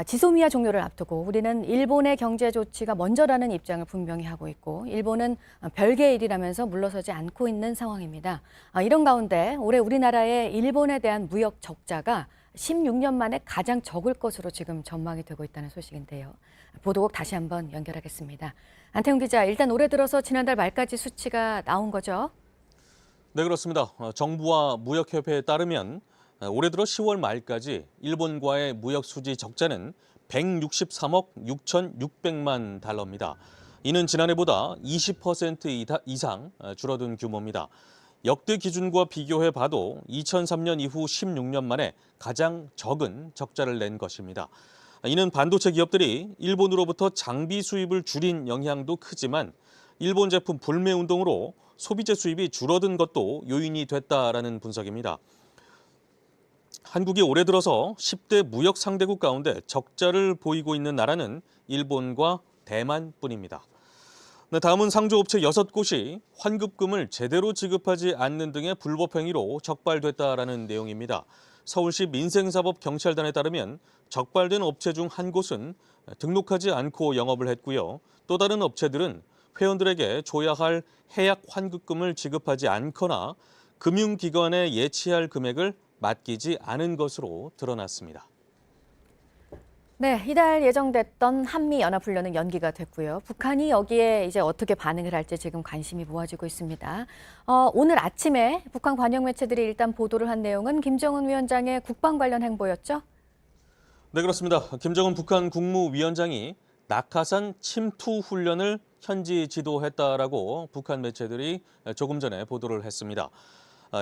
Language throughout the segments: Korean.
지소미아 종료를 앞두고 우리는 일본의 경제 조치가 먼저라는 입장을 분명히 하고 있고 일본은 별개의 일이라면서 물러서지 않고 있는 상황입니다. 이런 가운데 올해 우리나라의 일본에 대한 무역 적자가 16년 만에 가장 적을 것으로 지금 전망이 되고 있다는 소식인데요. 보도국 다시 한번 연결하겠습니다. 안태웅 기자, 일단 올해 들어서 지난달 말까지 수치가 나온 거죠? 네, 그렇습니다. 정부와 무역협회에 따르면 올해 들어 10월 말까지 일본과의 무역 수지 적자는 163억 6,600만 달러입니다. 이는 지난해보다 20% 이상 줄어든 규모입니다. 역대 기준과 비교해 봐도 2003년 이후 16년 만에 가장 적은 적자를 낸 것입니다. 이는 반도체 기업들이 일본으로부터 장비 수입을 줄인 영향도 크지만 일본 제품 불매 운동으로 소비재 수입이 줄어든 것도 요인이 됐다라는 분석입니다. 한국이 올해 들어서 10대 무역 상대국 가운데 적자를 보이고 있는 나라는 일본과 대만뿐입니다. 네, 다음은 상조업체 6곳이 환급금을 제대로 지급하지 않는 등의 불법 행위로 적발됐다라는 내용입니다. 서울시 민생사법경찰단에 따르면 적발된 업체 중 한 곳은 등록하지 않고 영업을 했고요. 또 다른 업체들은 회원들에게 줘야 할 해약 환급금을 지급하지 않거나 금융기관에 예치할 금액을 맡기지 않은 것으로 드러났습니다. 네, 이달 예정됐던 한미연합훈련은 연기가 됐고요. 북한이 여기에 이제 어떻게 반응을 할지 지금 관심이 모아지고 있습니다. 오늘 아침에 북한 관영 매체들이 일단 보도를 한 내용은 김정은 위원장의 국방 관련 행보였죠? 네, 그렇습니다. 김정은 북한 국무위원장이 낙하산 침투 훈련을 현지 지도했다라고 북한 매체들이 조금 전에 보도를 했습니다.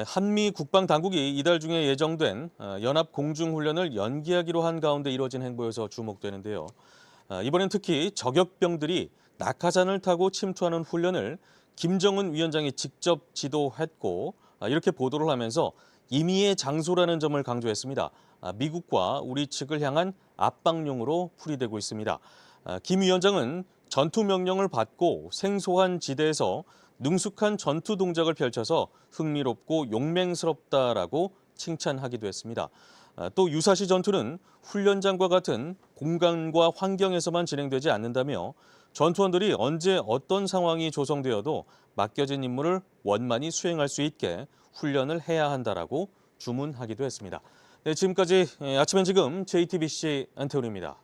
한미 국방 당국이 이달 중에 예정된 연합 공중훈련을 연기하기로 한 가운데 이뤄진 행보여서 주목되는데요. 이번엔 특히 저격병들이 낙하산을 타고 침투하는 훈련을 김정은 위원장이 직접 지도했고 이렇게 보도를 하면서 임의의 장소라는 점을 강조했습니다. 미국과 우리 측을 향한 압박용으로 풀이되고 있습니다. 김 위원장은 전투 명령을 받고 생소한 지대에서 능숙한 전투 동작을 펼쳐서 흥미롭고 용맹스럽다라고 칭찬하기도 했습니다. 또 유사시 전투는 훈련장과 같은 공간과 환경에서만 진행되지 않는다며 전투원들이 언제 어떤 상황이 조성되어도 맡겨진 임무를 원만히 수행할 수 있게 훈련을 해야 한다라고 주문하기도 했습니다. 네, 지금까지 아침엔 지금 JTBC 안태훈입니다.